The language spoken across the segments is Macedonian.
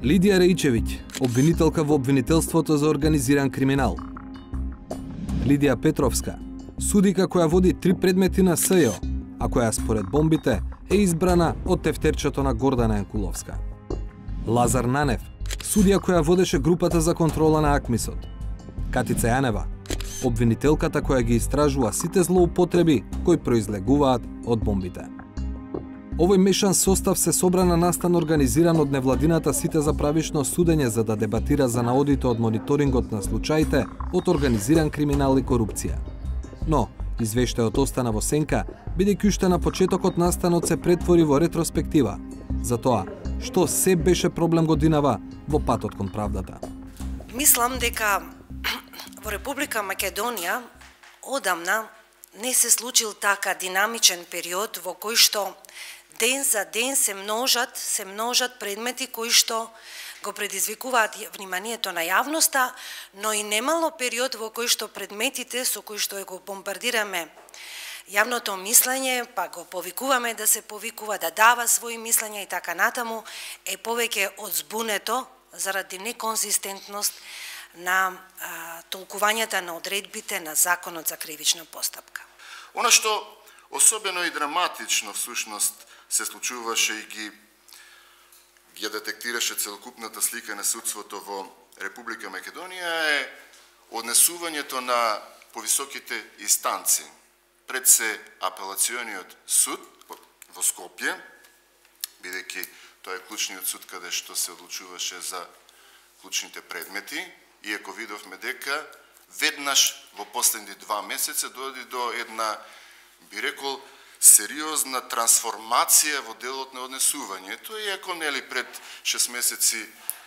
Лидија Реичевиќ, обвинителка во обвинителството за организиран криминал. Лидија Петровска, судика која води 3 предмети на СЈО, а која според бомбите е избрана од тефтерчето на Гордана Јанкуловска. Лазар Нанев, судија која водеше групата за контрола на АКМИСот. Катица Јанева, обвинителката која ги истражува сите злоупотреби кои произлегуваат од бомбите. Овој мешан состав се собра на настан организиран од невладината Сите за правишно судење за да дебатира за наодите од мониторингот на случаите од организиран криминал и корупција. Но, извештајот остана во сенка, бидејќи уште на почетокот настанот се претвори во ретроспектива, за тоа што се беше проблем годинава во патот кон правдата. Мислам дека во Република Македонија одамна не се случил така динамичен период во кој што ден за ден се множат предмети кои што го предизвикуваат вниманието на јавноста, но и немало период во кој што предметите со кои што го бомбардираме јавното мислење, па го повикуваме да се повикува, да дава своји мислења и така натаму, е повеќе од збунето заради неконзистентност на толкувањата на одредбите на Законот за кривична постапка. Она што особено и драматично всушност се случуваше и ги детектираше целокупната слика на судството во Република Македонија е однесувањето на повисоките инстанци. Пред се апелациониот суд во Скопје, бидејќи тоа е клучниот суд каде што се одлучуваше за клучните предмети, иако видовме дека веднаш во последните 2 месеца дојде до една, би рекол, сериозна трансформација во делот на однесувањето, иако нели пред 6 месеци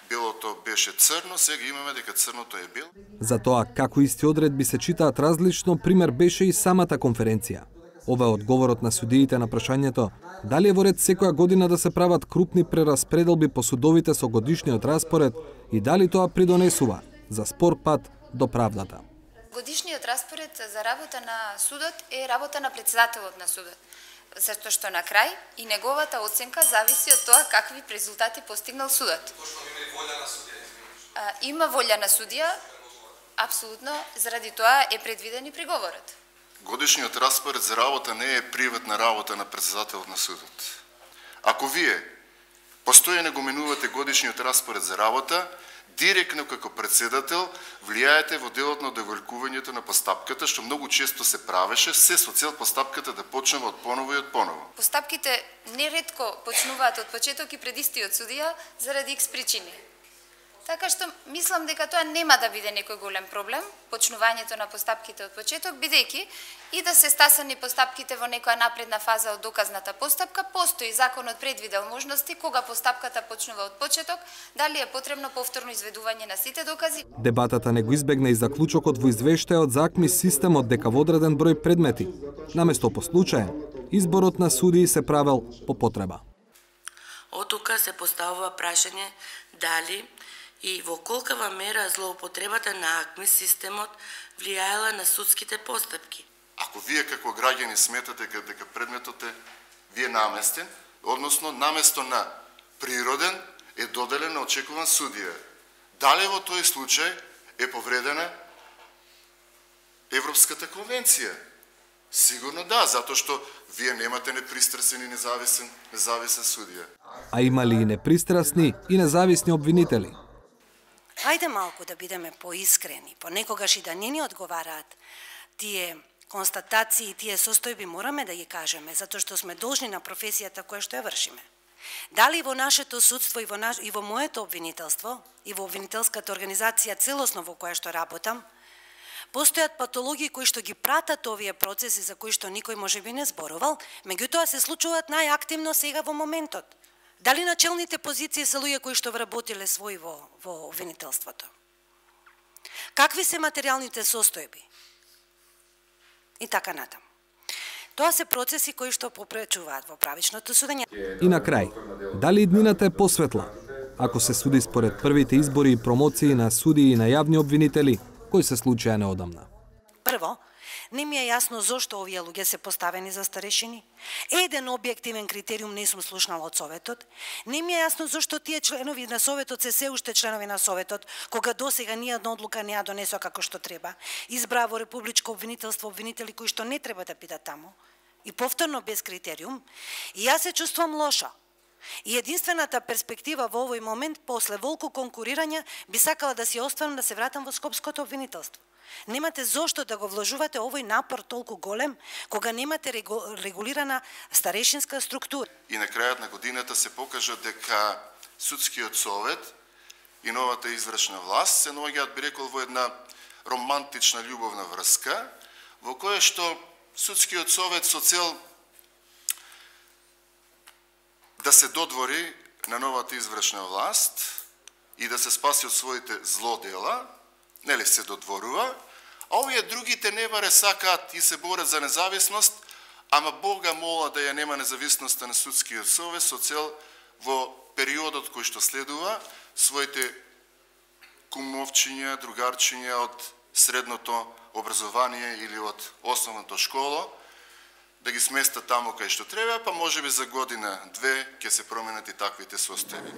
белото беше црно, сега имаме дека црното е бело. За тоа како исти одредби се читаат различно, пример беше и самата конференција. Ова е одговорот на судиите на прашањето дали е во ред секоја година да се прават крупни прераспределби по судовите со годишниот распоред и дали тоа придонесува за спор пат до правдата. Годишниот распоред за работа на судот е работа на претседателот на судот, затоа што на крај и неговата оценка зависи од тоа какви резултати постигнал судот. Има волја на судија, апсолутно, заради тоа е предвиден и приговорот. Годишниот распоред за работа не е приватна работа на претседателот на судот. Ако вие постојано го менувате годишниот распоред за работа, директно како председател влијаете во делот на одеволкувањето на постапката, што многу често се правеше, се со цел постапката да почнува од поново и од поново. Постапките неретко почнуваат од почеток и пред истиот судија заради X причини. Така што мислам дека тоа нема да биде некој голем проблем, почнувањето на постапките од почеток, бидејќи и да се стасани постапките во некоја напредна фаза од доказната постапка, постои законот предвидел можности кога постапката почнува од почеток, дали е потребно повторно изведување на сите докази. Дебатата не го избегна и заклучокот во извештајот за АКМИС системот дека во одреден број предмети, наместо по случаен, изборот на судии се правел по потреба. Оттука се поставува прашање дали и во колкава мера злоупотребата на АКМИС системот влијаела на судските постапки. Ако вие како граѓани сметате дека предметот е наместен, односно наместо на природен е доделен на очекуван судија, дали во тој случај е повредена Европската конвенција? Сигурно да, затоа што вие немате непристрасен и независен судија. А има ли и непристрасни и независни обвинители? Хајде малку да бидеме поискрени, понекогаш и да не ни одговараат тие констатации, тие состојби мораме да ги кажеме, затоа што сме должни на професијата која што ја вршиме. Дали во нашето судство и во моето обвинителство, и во обвинителската организација целосно во која што работам, постојат патологии кои што ги пратат овие процеси за кои што никој можеби не зборувал, меѓутоа се случуваат најактивно сега во моментот. Дали на челните позиции се луѓе кои што вработиле свој во обвинителството? Какви се материјалните состојби? И така натаму. Тоа се процеси кои што попречуваат во правичното судење. И на крај, дали иднината е посветла? Ако се суди според првите избори и промоции на судии и на јавни обвинители, кои се случаја неодамна? Прво, не ми е јасно зошто овие луѓе се поставени за старешини. Еден објективен критериум не сум слушнала од Советот. Не ми е јасно зошто тие членови на Советот се уште членови на Советот, кога досега ниједна одлука не ја донесоа како што треба. Избраа во републичко обвинителство обвинители кои што не треба да бидат таму. И повторно без критериум. И јас се чувствувам лошо. И единствената перспектива во овој момент, после волку конкурирање, би сакала да си остварам да се вратам во Скопското обвинителство. Немате зошто да го вложувате овој напор толку голем, кога немате регулирана старешинска структура. И на крајот на годината се покажа дека Судскиот совет и новата извршна власт се наоѓаат, би рекол, во една романтична љубовна врска, во која што Судскиот совет со цел да се додвори на новата извршна власт и да се спаси од своите злодела, нели се додворува, а овие другите не баре сакаат и се борат за независност, ама Бога мола да ја нема независноста на Судскиот совет со цел во периодот кој што следува своите кумовчиња, другарчиња од средното образование или од основната школа да ги сместат таму кај што треба, па можеби за година, две ќе се променат и таквите состојби.